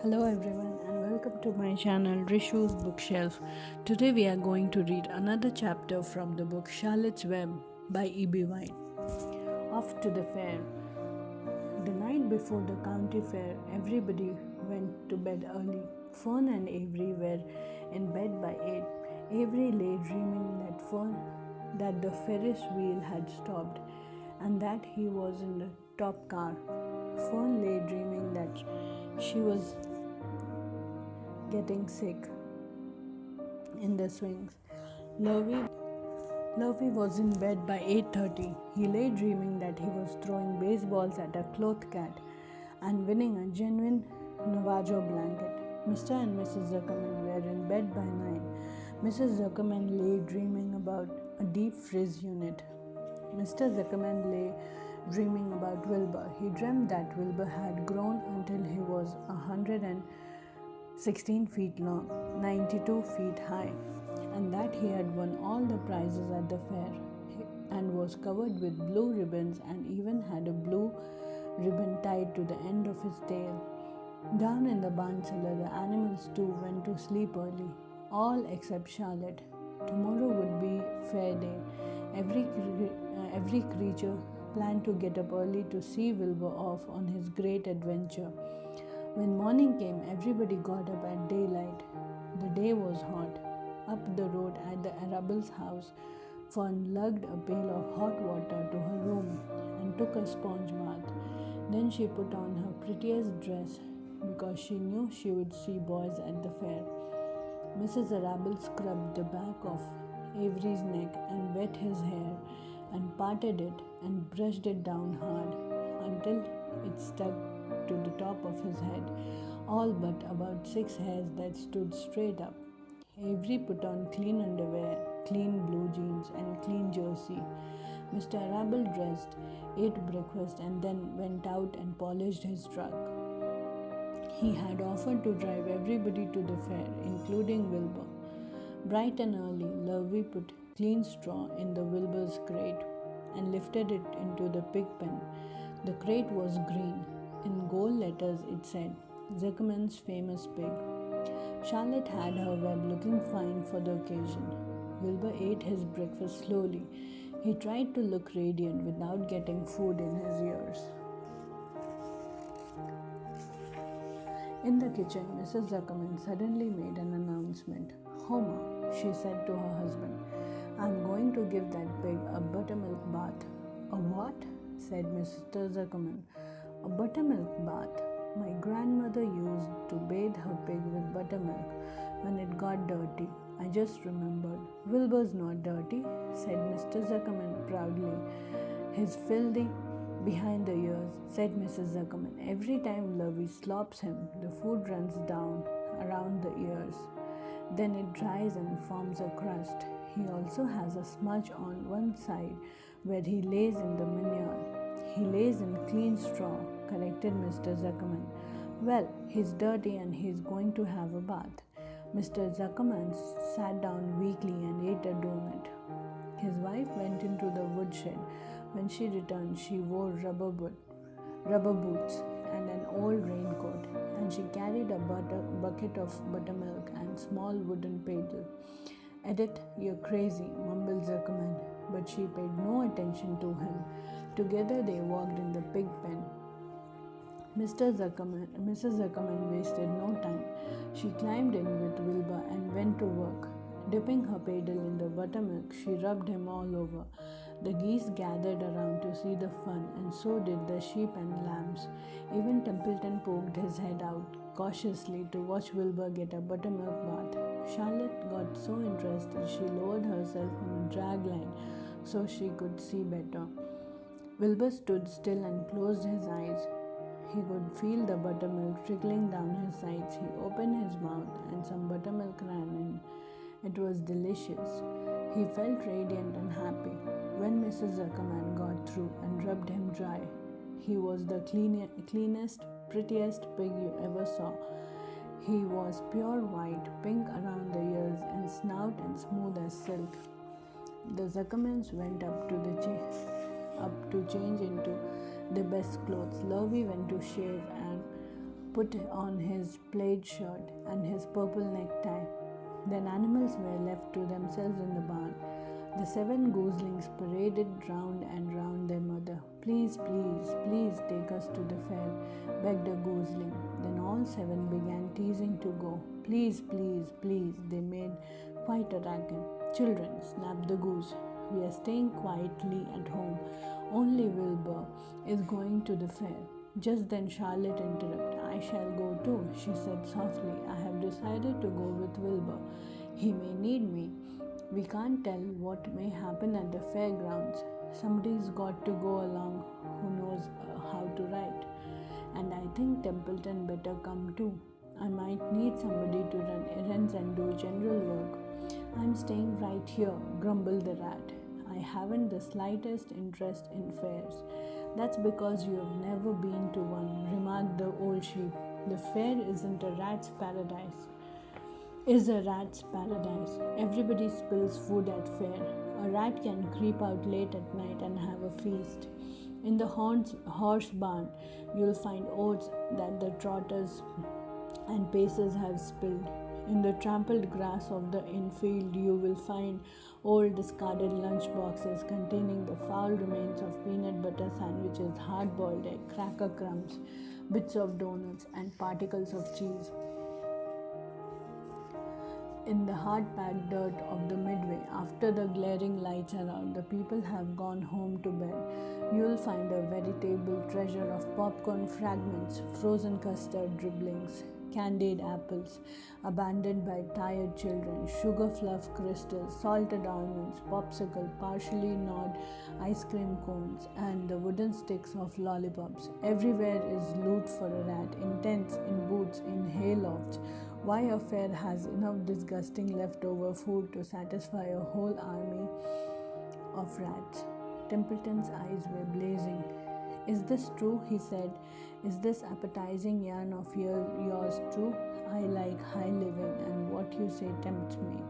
Hello everyone and welcome to my channel Rishu's Bookshelf. Today we are going to read another chapter from the book Charlotte's Web by E.B. White. Off to the fair. The night before the county fair, everybody went to bed early. Fern and Avery were in bed by 8. Avery lay dreaming that the Ferris wheel had stopped and that he was in the top car. Fern lay dreaming that she was getting sick in the swings. Lovey was in bed by 8:30. He lay dreaming that he was throwing baseballs at a cloth cat and winning a genuine Navajo blanket. Mr. and Mrs. Zuckerman were in bed by 9. Mrs. Zuckerman lay dreaming about a deep frizz unit. Mr. Zuckerman lay dreaming about Wilbur. He dreamt that Wilbur had grown until he was 116 feet long, 92 feet high, and that he had won all the prizes at the fair and was covered with blue ribbons and even had a blue ribbon tied to the end of his tail. Down in the barn cellar, the animals too went to sleep early, all except Charlotte. Tomorrow would be fair day. Every creature planned to get up early to see Wilbur off on his great adventure. When morning came, everybody got up at daylight. The day was hot. Up the road at the Arabelle's house, Fern lugged a pail of hot water to her room and took a sponge bath. Then she put on her prettiest dress because she knew she would see boys at the fair. Mrs. Arabelle scrubbed the back of Avery's neck and wet his hair and parted it and brushed it down hard until it stuck to the top of his head, all but about 6 hairs that stood straight up. Avery put on clean underwear, clean blue jeans, and clean jersey. Mr. Arabelle dressed, ate breakfast, and then went out and polished his truck. He had offered to drive everybody to the fair, including Wilbur. Bright and early, Lovey put clean straw in the Wilbur's crate and lifted it into the pig pen. The crate was green. In gold letters it said, Zuckerman's famous pig. Charlotte had her web looking fine for the occasion. Wilbur ate his breakfast slowly. He tried to look radiant without getting food in his ears. In the kitchen, Mrs. Zuckerman suddenly made an announcement. Homer, she said to her husband, I'm going to give that pig a buttermilk bath. A what? Said Mr. Zuckerman. A buttermilk bath. My grandmother used to bathe her pig with buttermilk when it got dirty. I just remembered. Wilbur's not dirty, said Mr. Zuckerman proudly. He's filthy behind the ears, said Mrs. Zuckerman. Every time Lovey slops him, the food runs down around the ears. Then it dries and forms a crust. He also has a smudge on one side where he lays in the manure. He lays in clean straw, corrected Mr. Zuckerman. Well, he's dirty and he's going to have a bath. Mr. Zuckerman sat down weakly and ate a donut. His wife went into the woodshed. When she returned, she wore rubber boots and an old raincoat, and she carried a bucket of buttermilk and small wooden paddle. Edith, you're crazy, mumbled Zuckerman, but she paid no attention to him. Together they walked in the pig pen. Mrs. Zuckerman wasted no time. She climbed in with Wilbur and went to work. Dipping her paddle in the buttermilk, she rubbed him all over. The geese gathered around to see the fun, and so did the sheep and lambs. Even Templeton poked his head out cautiously to watch Wilbur get a buttermilk bath. Charlotte got so interested she lowered herself on a drag line so she could see better. Wilbur stood still and closed his eyes. He could feel the buttermilk trickling down his sides. He opened his mouth and some buttermilk ran in. It was delicious. He felt radiant and happy. When Mrs. Zuckerman got through and rubbed him dry, he was the cleanest, prettiest pig you ever saw. He was pure white, pink around the ears and snout and smooth as silk. The Zuckermans went up to change into their best clothes. Lovey went to shave and put on his plaid shirt and his purple necktie. Then animals were left to themselves in the barn. The 7 goslings paraded round and round their mother. Please, please, please take us to the fair, begged a gosling. Then all 7 began teasing to go. Please, please, please, they made quite a racket. Children, snapped the goose, we are staying quietly at home. Only Wilbur is going to the fair. Just then Charlotte interrupted. I shall go too, she said softly. I have decided to go with Wilbur. He may need me. We can't tell what may happen at the fairgrounds. Somebody's got to go along who knows how to write. And I think Templeton better come too. I might need somebody to run errands and do general work. I'm staying right here, grumbled the rat. I haven't the slightest interest in fairs. That's because you have never been to one, remarked the old sheep. The fair isn't a rat's paradise. Is a rat's paradise. Everybody spills food at fair. A rat can creep out late at night and have a feast. In the horse barn, you'll find oats that the trotters and pacers have spilled. In the trampled grass of the infield, you will find old discarded lunch boxes containing the foul remains of peanut butter sandwiches, hard-boiled egg, cracker crumbs, bits of donuts, and particles of cheese. In the hard-packed dirt of the Midway, after the glaring lights are out, the people have gone home to bed. You'll find a veritable treasure of popcorn fragments, frozen custard dribblings, candied apples, abandoned by tired children, sugar fluff crystals, salted almonds, popsicle, partially gnawed ice cream cones, and the wooden sticks of lollipops. Everywhere is loot for a rat, in tents, in booths, in haylofts. Why a fair has enough disgusting leftover food to satisfy a whole army of rats. Templeton's eyes were blazing. Is this true? He said. Is this appetizing yarn of yours true? I like high living, and what you say tempts me.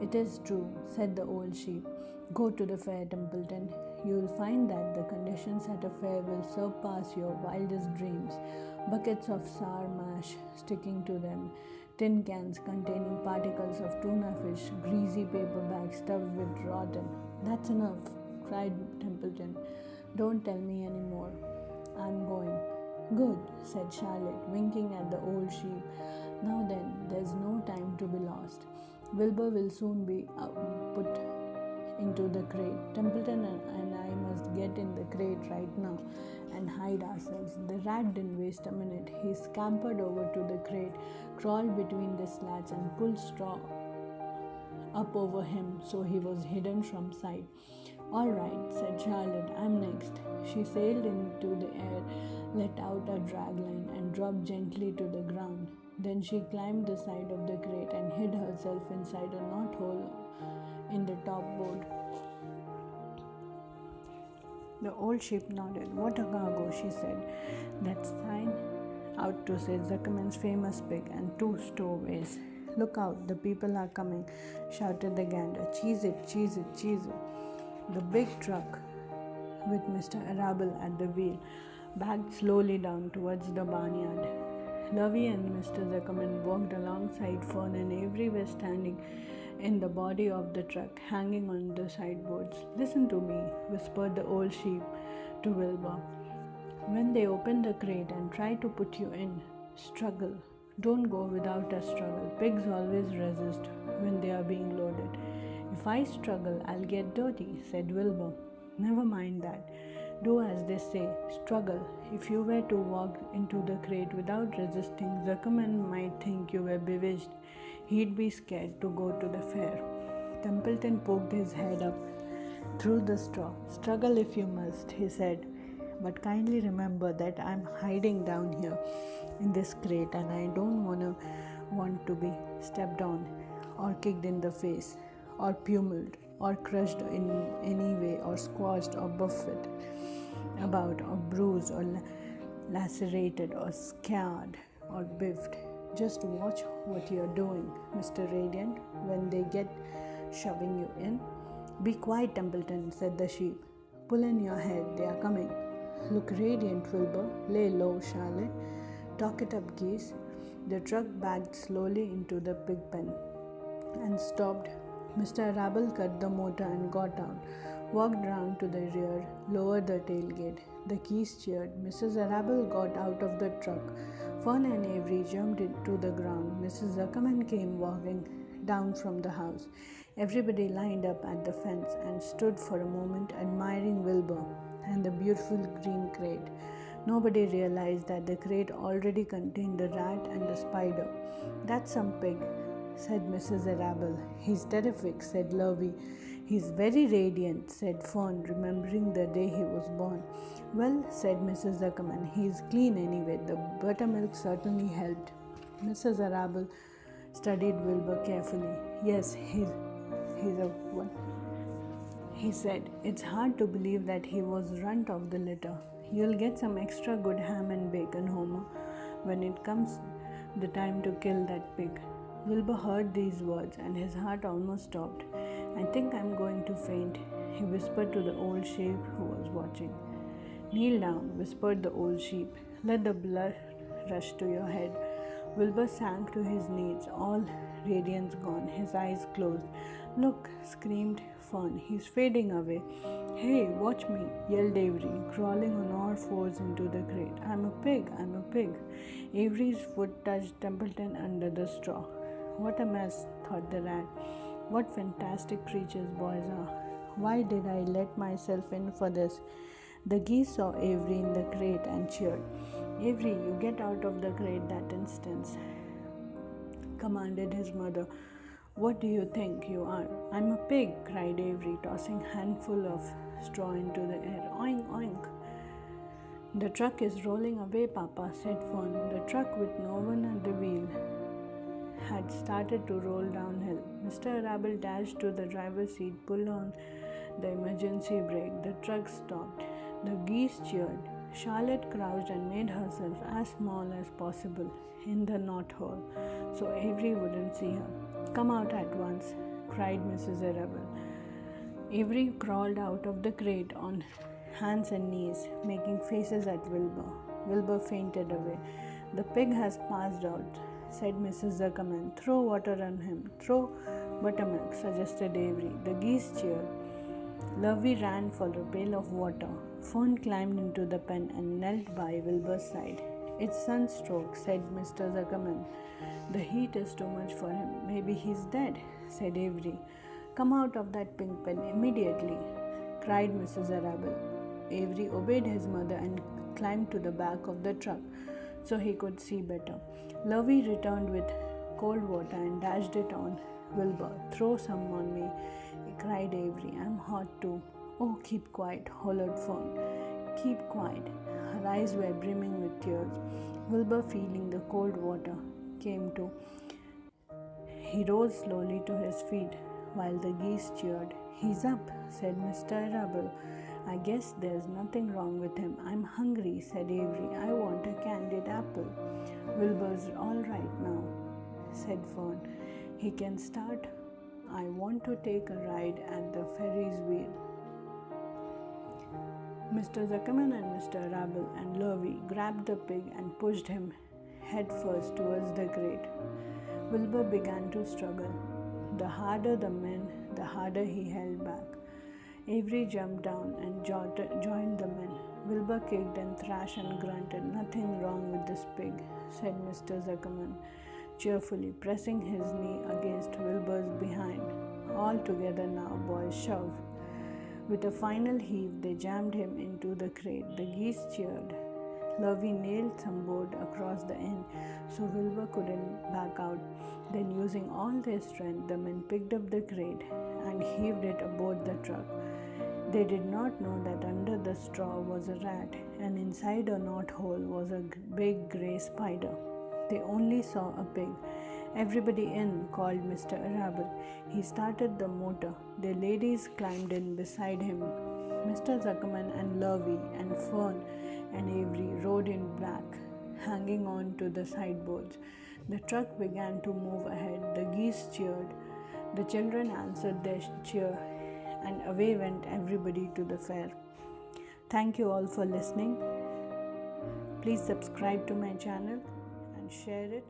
It is true, said the old sheep. Go to the fair, Templeton. You will find that the conditions at a fair will surpass your wildest dreams. Buckets of sour mash sticking to them, tin cans containing particles of tuna fish, greasy paper bags stuffed with rotten. That's enough, cried Templeton. Don't tell me any more. I'm going. Good, said Charlotte, winking at the old sheep. Now then, there's no time to be lost. Wilbur will soon be put into the crate. Templeton and I must get in the crate right now and hide ourselves. The rat didn't waste a minute. He scampered over to the crate, crawled between the slats, and pulled straw up over him so he was hidden from sight. All right, said Charlotte, I'm next. She sailed into the air, let out a drag line, and dropped gently to the ground. Then she climbed the side of the crate and hid herself inside a knothole in the top board. The old sheep nodded. What a cargo, she said. That sign out to say Zuckerman's famous pig and 2 stowaways. Look out, the people are coming, shouted the gander. Cheese it, cheese it, cheese it. The big truck, with Mr. Arable at the wheel, backed slowly down towards the barnyard. Lovey and Mr. Zuckerman walked alongside. Fern and Avery were standing in the body of the truck, hanging on the sideboards. Listen to me, whispered the old sheep to Wilbur. When they open the crate and try to put you in, struggle. Don't go without a struggle. Pigs always resist when they are being loaded. If I struggle, I'll get dirty, said Wilbur. Never mind that. Do as they say. Struggle. If you were to walk into the crate without resisting, Zuckerman might think you were bewitched. He'd be scared to go to the fair. Templeton poked his head up through the straw. Struggle if you must, he said. But kindly remember that I'm hiding down here in this crate and I don't want to be stepped on or kicked in the face or pummeled or crushed in any way or squashed or buffeted about or bruised or lacerated or scarred or biffed. Just watch what you're doing, Mr. Radiant, when they get shoving you in. Be quiet, Templeton, said the sheep. Pull in your head, they are coming. Look radiant, Wilbur. Lay low, Charlotte. Talk it up, geese. The truck backed slowly into the pig pen and stopped. Mr. Arable cut the motor and got out, walked round to the rear, lowered the tailgate. The geese cheered. Mrs. Arable got out of the truck. Fern and Avery jumped into the ground. Mrs. Zuckerman came walking down from the house. Everybody lined up at the fence and stood for a moment admiring Wilbur and the beautiful green crate. Nobody realized that the crate already contained the rat and the spider. That's some pig, said Mrs. Arable. He's terrific, said Lovey. He's very radiant, said Fern, remembering the day he was born. Well, said Mrs. Zuckerman, he's clean anyway. The buttermilk certainly helped. Mrs. Arable studied Wilbur carefully. Yes, he's a one. He said, it's hard to believe that he was runt of the litter. You'll get some extra good ham and bacon, Homer, when it comes the time to kill that pig. Wilbur heard these words and his heart almost stopped. I think I'm going to faint, he whispered to the old sheep who was watching. Kneel down, whispered the old sheep. Let the blood rush to your head. Wilbur sank to his knees, all radiance gone, his eyes closed. Look, screamed Fern, he's fading away. Hey, watch me, yelled Avery, crawling on all fours into the crate. I'm a pig, I'm a pig. Avery's foot touched Templeton under the straw. What a mess, thought the rat. What fantastic creatures boys are. Why did I let myself in for this? The geese saw Avery in the crate and cheered. Avery, you get out of the crate that instant, commanded his mother. What do you think you are? I'm a pig, cried Avery, tossing a handful of straw into the air. Oink, oink. The truck is rolling away, Papa, said Fern. The truck with no one at the wheel had started to roll downhill. Mr. Arable dashed to the driver's seat, pulled on the emergency brake. The truck stopped. The geese cheered. Charlotte crouched and made herself as small as possible in the knothole so Avery wouldn't see her. Come out at once, cried Mrs. Arable. Avery crawled out of the crate on hands and knees, making faces at Wilbur. Wilbur fainted away. The pig has passed out, said Mrs. Zuckerman. Throw water on him. Throw buttermilk, suggested Avery. The geese cheered. Lovey ran for a pail of water. Fern climbed into the pen and knelt by Wilbur's side. It's sunstroke, said Mr. Zuckerman. The heat is too much for him. Maybe he's dead, said Avery. Come out of that pink pen immediately, cried Mrs. Arable. Avery obeyed his mother and climbed to the back of the truck so he could see better. Lovey returned with cold water and dashed it on Wilbur. Throw some on me, cried Avery. I'm hot too. Oh, keep quiet, hollered Fern. Keep quiet. Her eyes were brimming with tears. Wilbur, feeling the cold water, came to. He rose slowly to his feet while the geese cheered. He's up, said Mr. Arable. I guess there's nothing wrong with him. I'm hungry, said Avery. I want a candied apple. Wilbur's all right now, said Fern. He can start. I want to take a ride at the Ferris Wheel. Mr. Zuckerman and Mr. Arable and Lovey grabbed the pig and pushed him headfirst towards the crate. Wilbur began to struggle. The harder the men, the harder he held back. Avery jumped down and joined the men. Wilbur kicked and thrashed and grunted. Nothing wrong with this pig, said Mr. Zuckerman cheerfully, pressing his knee against Wilbur's behind. All together now, boys, shove. With a final heave, they jammed him into the crate. The geese cheered. Lovey nailed some board across the end so Wilbur couldn't back out. Then, using all their strength, the men picked up the crate and heaved it aboard the truck. They did not know that under the straw was a rat, and inside a knothole was a big grey spider. They only saw a pig. Everybody in, called Mr. Arable. He started the motor. The ladies climbed in beside him. Mr. Zuckerman and Lovey and Fern and Avery rode in back, hanging on to the sideboards. The truck began to move ahead. The geese cheered. The children answered their cheer, and away went everybody to the fair. Thank you all for listening. Please subscribe to my channel and share it